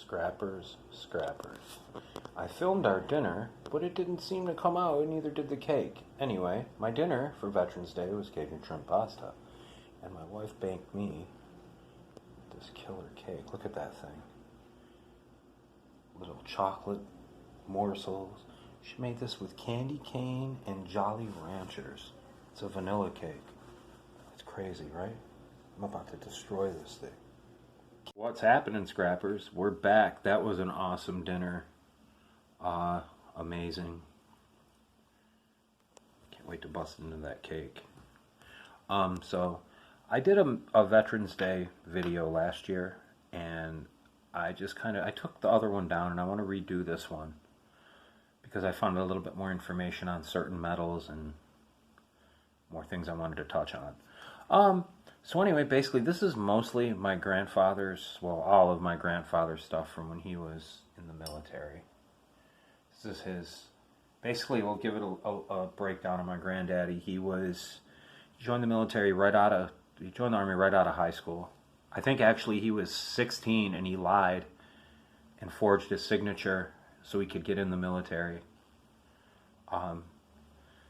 Scrappers. I filmed our dinner, but it didn't seem to come out, and neither did the cake. Anyway, my dinner for Veterans Day was Cajun shrimp pasta, and my wife baked me this killer cake. Look at that thing. Little chocolate morsels. She made this with candy cane and Jolly Ranchers. It's a vanilla cake. It's crazy, right? I'm about to destroy this thing. What's happening, Scrappers? We're back. That was an awesome dinner. Amazing. Can't wait to bust into that cake. So I did a Veterans Day video last year, and I took the other one down, and I want to redo this one because I found a little bit more information on certain metals and more things I wanted to touch on. So anyway, basically this is mostly my grandfather's, well, all of my grandfather's stuff from when he was in the military. This is his, basically we'll give it a breakdown of my granddaddy. He joined the military he joined the Army right out of high school. I think actually he was 16 and he lied and forged his signature so he could get in the military.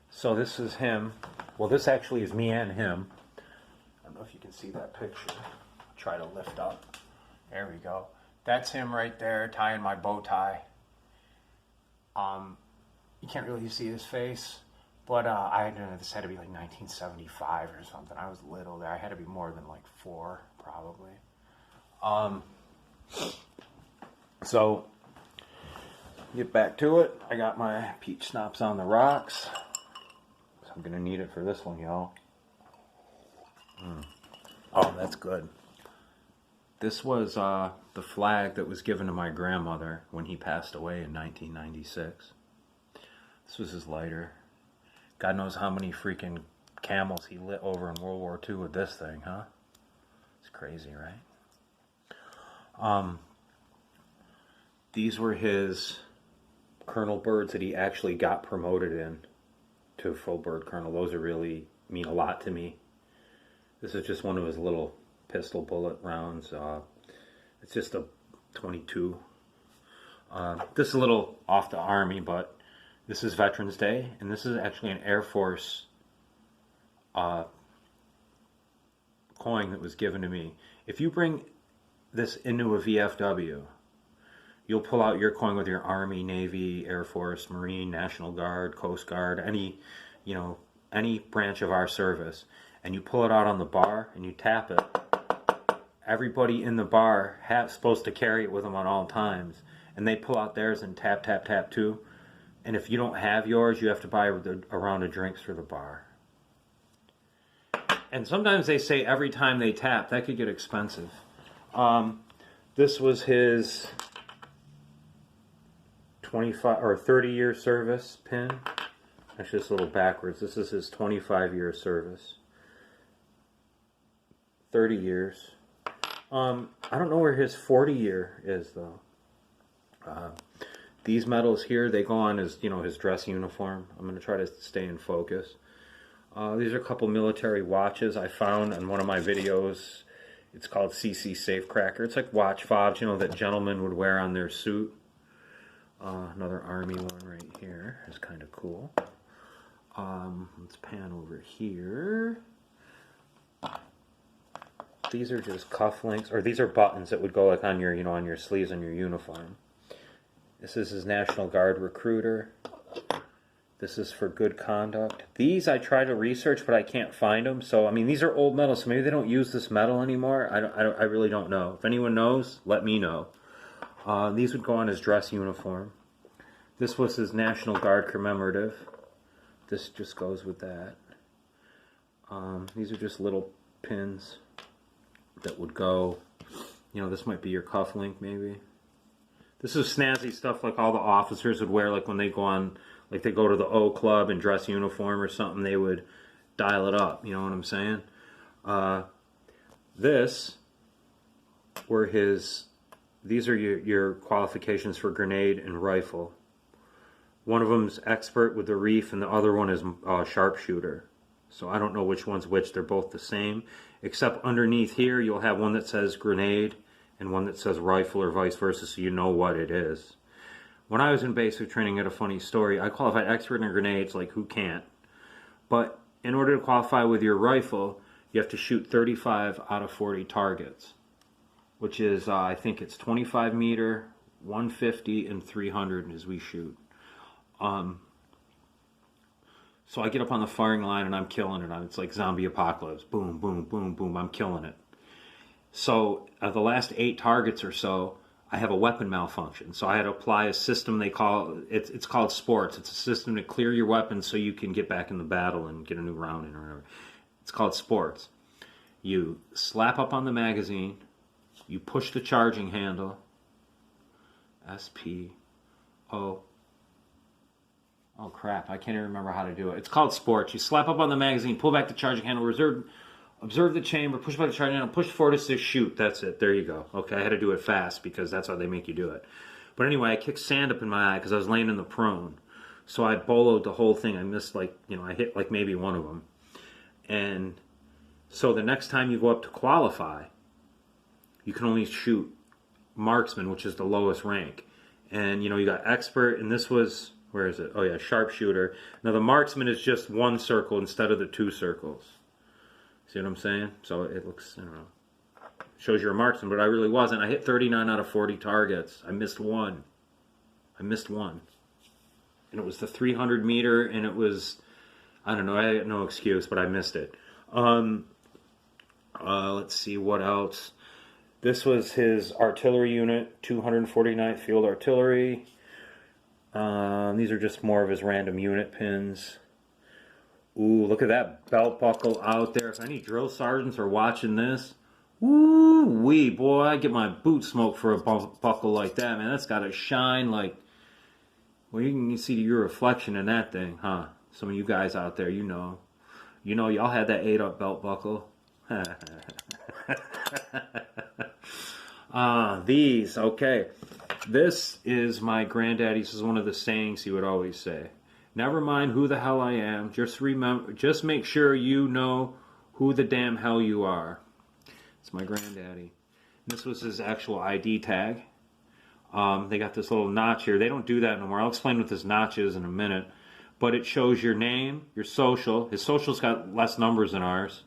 So this is him. Well, this actually is me and him. I don't know if you can see that picture. I'll try to lift up. There we go. That's him right there tying my bow tie. You can't really see his face, but I don't know, this had to be like 1975 or something. I was little there. I had to be more than like 4, probably. So get back to it. I got my peach schnapps on the rocks. So I'm gonna need it for this one, y'all. Oh, that's good. This was the flag that was given to my grandmother when he passed away in 1996. This was his lighter. God knows how many freaking camels he lit over in World War II with this thing, huh? It's crazy, right? These were his colonel birds that he actually got promoted in to full bird colonel. Those really mean a lot to me. This is just one of his little pistol bullet rounds. It's just a 22. This is a little off the Army, but this is Veterans Day, and this is actually an Air Force coin that was given to me. If you bring this into a VFW, you'll pull out your coin with your Army, Navy, Air Force, Marine, National Guard, Coast Guard, any branch of our service, and you pull it out on the bar and you tap it. Everybody in the bar supposed to carry it with them on all times, and they pull out theirs and tap, tap, tap too. And if you don't have yours, you have to buy a round of drinks for the bar. And sometimes they say every time they tap. That could get expensive. This was his 25 or 30-year service pin. Actually, it's a little backwards. This is his 25-year service. 30 years. I don't know where his 40-year is, though. These medals here, they go on his dress uniform. I'm going to try to stay in focus. These are a couple military watches I found in one of my videos. It's called CCscraps. It's like watch fobs, that gentlemen would wear on their suit. Another Army one right here is kind of cool. Let's pan over here. These are just cufflinks, or these are buttons that would go like on your, on your sleeves on your uniform. This is his National Guard recruiter. This is for good conduct. These I try to research, but I can't find them. So, I mean, these are old medals, so maybe they don't use this medal anymore. I really don't know. If anyone knows, let me know. These would go on his dress uniform. This was his National Guard commemorative. This just goes with that. These are just little pins that would go, this might be your cufflink maybe. This is snazzy stuff like all the officers would wear, like when they go on, like they go to the O Club in dress uniform or something, they would dial it up, you know what I'm saying? These are your qualifications for grenade and rifle. One of them's expert with the reef and the other one is sharpshooter. So I don't know which one's which, they're both the same. Except underneath here you'll have one that says grenade and one that says rifle or vice versa, so you know what it is. When I was in basic training, I had a funny story. I qualified expert in grenades, like who can't? But in order to qualify with your rifle, you have to shoot 35 out of 40 targets, which is, I think it's 25 meter, 150, and 300 as we shoot. So I get up on the firing line and I'm killing it. It's like zombie apocalypse. Boom, boom, boom, boom. I'm killing it. So the last 8 targets or so, I have a weapon malfunction. So I had to apply a system they call, it's called sports. It's a system to clear your weapons so you can get back in the battle and get a new round in or whatever. It's called sports. You slap up on the magazine, you push the charging handle, S-P-O, oh crap, I can't even remember how to do it. It's called sports. You slap up on the magazine, pull back the charging handle, observe the chamber, push back the charging handle, push forward to shoot. That's it. There you go. Okay, I had to do it fast because that's how they make you do it. But anyway, I kicked sand up in my eye because I was laying in the prone. So I boloed the whole thing. I missed I hit like maybe one of them. And so the next time you go up to qualify, you can only shoot marksman, which is the lowest rank. And you got expert, and this was, where is it? Oh yeah, sharpshooter. Now the marksman is just 1 circle instead of the 2 circles. See what I'm saying? So it looks, I don't know, shows you're a marksman, but I really wasn't. I hit 39 out of 40 targets. I missed one. And it was the 300 meter, and it was, I don't know, I had no excuse, but I missed it. Let's see what else. This was his artillery unit, 249th Field Artillery. These are just more of his random unit pins. Ooh, look at that belt buckle out there. If any drill sergeants are watching this, ooh wee, boy, I get my boot smoked for a buckle like that, man. That's got to shine like, well, you can see your reflection in that thing, huh? Some of you guys out there, y'all had that 8-up belt buckle. These, okay. This is my granddaddy's. This is one of the sayings he would always say. Never mind who the hell I am. Just make sure you know who the damn hell you are. It's my granddaddy. This was his actual ID tag. They got this little notch here. They don't do that no more. I'll explain what this notch is in a minute. But it shows your name, your social. His social's got less numbers than ours.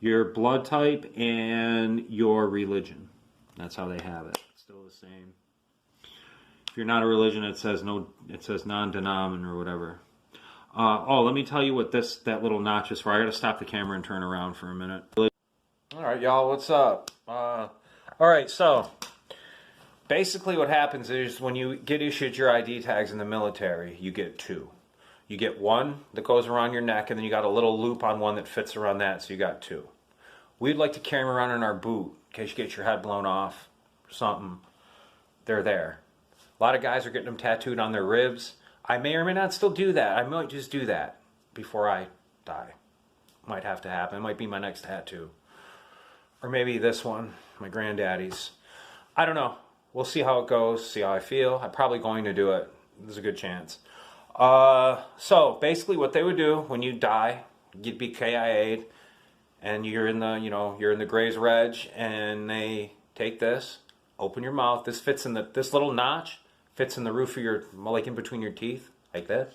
Your blood type and your religion. That's how they have it. It's still the same. If you're not a religion, it says no. It says non-denom or whatever. Let me tell you what that little notch is for. I got to stop the camera and turn around for a minute. All right, y'all, what's up? All right, so basically what happens is when you get issued your ID tags in the military, you get 2. You get one that goes around your neck, and then you got a little loop on one that fits around that, so you got 2. We'd like to carry them around in our boot in case you get your head blown off or something. They're there. A lot of guys are getting them tattooed on their ribs. I may or may not still do that. I might just do that before I die. Might have to happen. It might be my next tattoo. Or maybe this one, my granddaddy's. I don't know. We'll see how it goes, see how I feel. I'm probably going to do it. There's a good chance. So basically what they would do when you die, you'd be KIA'd, and you're in the Gray's Reg, and they take this, open your mouth. This fits in this little notch fits in the roof of your, like in between your teeth, like this.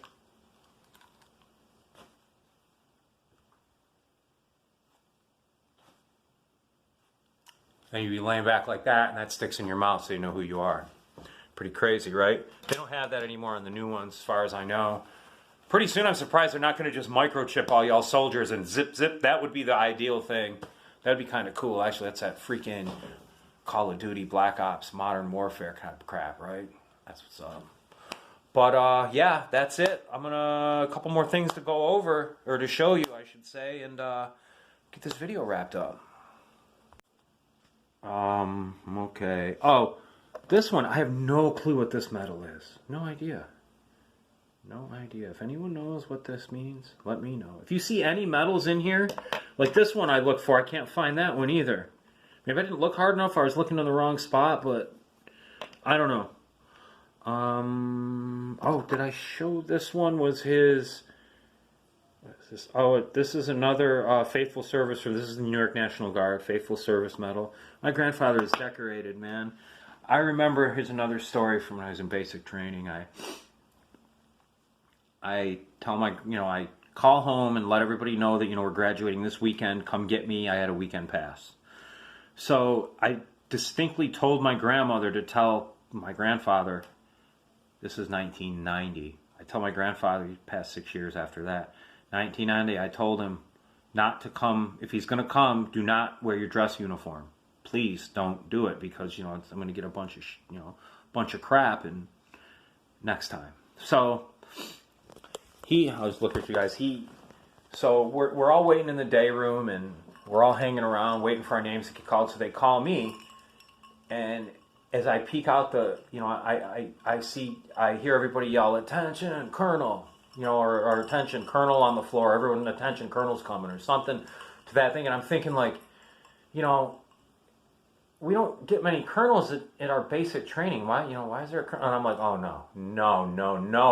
And you'd be laying back like that, and that sticks in your mouth so you know who you are. Pretty crazy, right? They don't have that anymore on the new ones, as far as I know. Pretty soon, I'm surprised they're not going to just microchip all y'all soldiers and zip, zip. That would be the ideal thing. That'd be kind of cool. Actually, that's that freaking Call of Duty, Black Ops, Modern Warfare kind of crap, right? That's what's up. But, yeah, that's it. I'm going to, a couple more things to go over, or to show you, I should say, and get this video wrapped up. Okay. Oh, this one, I have no clue what this metal is. No idea. No idea. If anyone knows what this means, let me know. If you see any metals in here, like this one I look for, I can't find that one either. Maybe I didn't look hard enough, or I was looking in the wrong spot, but I don't know. Oh, did I show this one was his, what is This is another faithful service. This is the New York National Guard Faithful Service Medal. My grandfather is decorated, man. I remember, here's another story from when I was in basic training. I tell I call home and let everybody know that, we're graduating this weekend. Come get me. I had a weekend pass. So I distinctly told my grandmother to tell my grandfather, this is 1990. I tell my grandfather, he passed 6 years after that. 1990, I told him not to come. If he's going to come, do not wear your dress uniform. Please don't do it, because I'm going to get a bunch of crap and next time. So I was looking at you guys. So we're all waiting in the day room, and we're all hanging around waiting for our names to get called. So they call me, and as I peek out I hear everybody yell, "Attention, Colonel!" Or "Attention, Colonel!" on the floor. Everyone, "Attention, Colonel's coming," or something to that thing. And I'm thinking, like, we don't get many colonels at our basic training. Why is there a colonel? And I'm like, oh, no.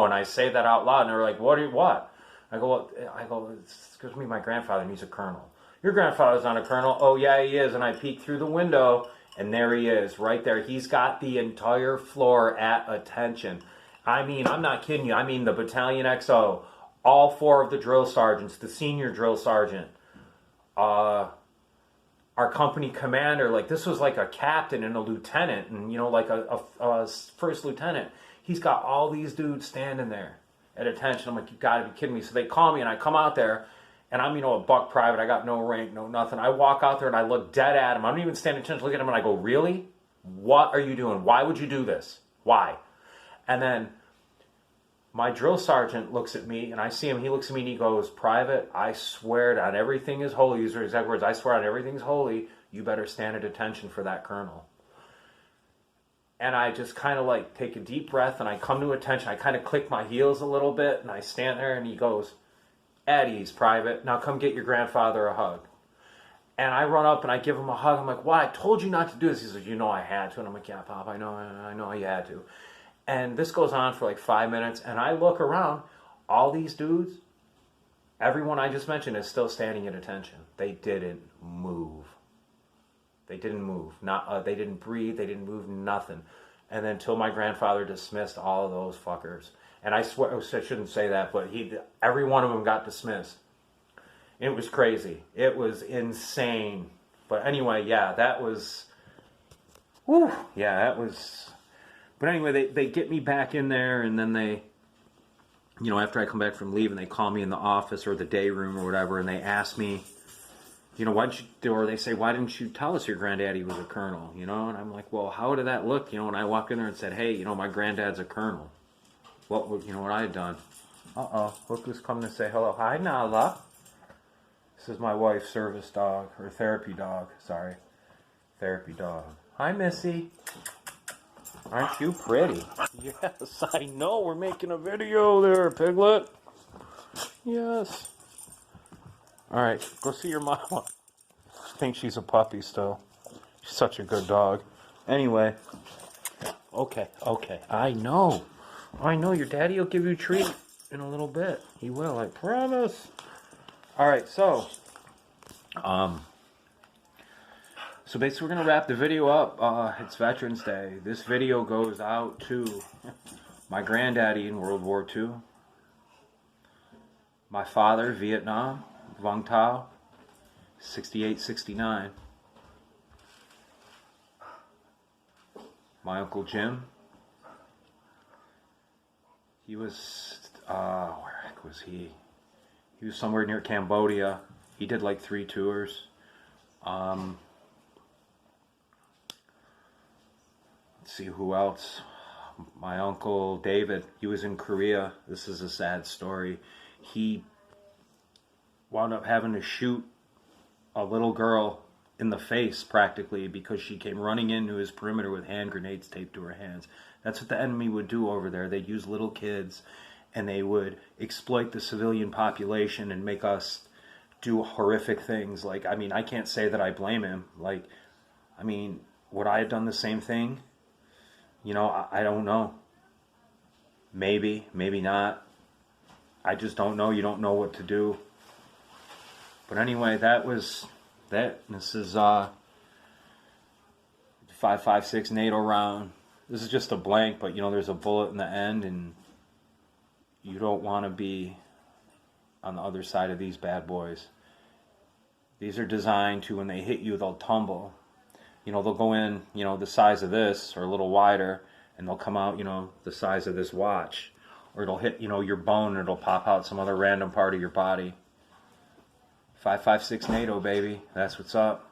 And I say that out loud, and they're like, what? I go, it's because my grandfather, and he's a colonel. Your grandfather's not a colonel? Oh, yeah, he is. And I peek through the window, and there he is, right there. He's got the entire floor at attention. I mean, I'm not kidding you. I mean, the Battalion XO, all 4 of the drill sergeants, the senior drill sergeant, our company commander, like, this was like a captain and a lieutenant, and like a first lieutenant. He's got all these dudes standing there at attention. I'm like, you gotta be kidding me. So they call me, and I come out there, and I'm a buck private. I got no rank, no nothing. I walk out there and I look dead at him. I don't even stand attention, look at him, and I go, really? What are you doing? Why would you do this? Why? And then my drill sergeant looks at me, and I see him. He looks at me, and he goes, "Private, I swear on everything is holy." These are exact words. "I swear on everything's holy. You better stand at attention for that colonel." And I just kind of like take a deep breath, and I come to attention. I kind of click my heels a little bit, and I stand there, and he goes, "At ease, Private. Now come get your grandfather a hug." And I run up and I give him a hug. I'm like, "What? I told you not to do this." He says, I had to." And I'm like, "Yeah, Pop, I know you had to." And this goes on for like 5 minutes, and I look around. All these dudes, everyone I just mentioned, is still standing at attention. They didn't move. They didn't move. They didn't breathe. They didn't move. Nothing. And then until my grandfather dismissed all of those fuckers. And I swear, I shouldn't say that, but every one of them got dismissed. It was crazy. It was insane. But anyway, yeah, that was. Whew, yeah, that was. But anyway, they get me back in there, and then they, after I come back from leave, and they call me in the office or the day room or whatever, and they ask me, they say, "Why didn't you tell us your granddaddy was a colonel?" And I'm like, well, how did that look? When I walked in there and said, "Hey, my granddad's a colonel." What I had done? Look who's coming to say hello. "Hi, Nala." This is my wife's service dog, or therapy dog. Sorry, therapy dog. "Hi, Missy. Aren't you pretty?" "Yes, I know. We're making a video there, Piglet." "Yes." All right, go see your mama. She thinks she's a puppy still. She's such a good dog. Anyway. Okay. I know. Your daddy will give you a treat in a little bit. He will, I promise. All right, so basically we're going to wrap the video up. It's Veterans Day. This video goes out to my granddaddy in World War II, my father, Vietnam, Vung Tau, 68, 69, my Uncle Jim. He was, where the heck was he? He was somewhere near Cambodia. He did like 3 tours. Let's see who else. My uncle David, he was in Korea. This is a sad story. He wound up having to shoot a little girl in the face practically because she came running into his perimeter with hand grenades taped to her hands. That's what the enemy would do over there. They'd use little kids and they would exploit the civilian population and make us do horrific things. I can't say that I blame him. Would I have done the same thing? I don't know. Maybe, maybe not. I just don't know. You don't know what to do. But anyway, that was that. This is 5.56 NATO round. This is just a blank, but you know there's a bullet in the end, and you don't want to be on the other side of these bad boys. These are designed to, when they hit you, they'll tumble. You know, they'll go in, you know, the size of this or a little wider, and they'll come out, you know, the size of this watch. Or it'll hit, you know, your bone, and it'll pop out some other random part of your body. 5.56 NATO, baby. That's what's up.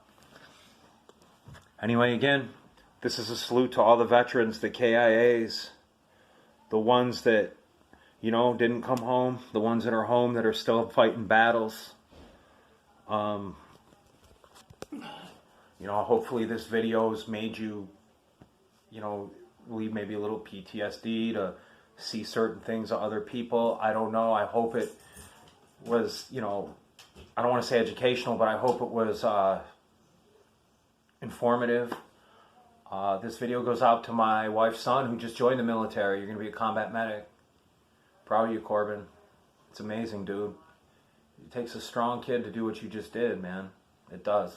Anyway, again, this is a salute to all the veterans, the KIAs, the ones that, you know, didn't come home, the ones that are home that are still fighting battles. You know, hopefully this video's made you, you know, leave maybe a little PTSD to see certain things of other people. I don't know. I hope it was, you know, I don't want to say educational, but I hope it was informative. This video goes out to my wife's son who just joined the military. You're going to be a combat medic. Proud of you, Corbin. It's amazing, dude. It takes a strong kid to do what you just did, man. It does.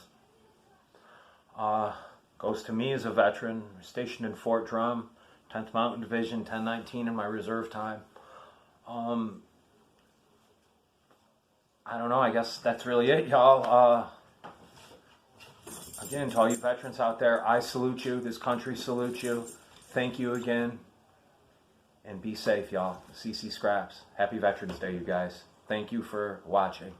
Goes to me as a veteran, stationed in Fort Drum, 10th Mountain Division, 1019 in my reserve time. I don't know, I guess that's really it, y'all. Again, to all you veterans out there, I salute you. This country salutes you. Thank you again. And be safe, y'all. CCscraps. Happy Veterans Day, you guys. Thank you for watching.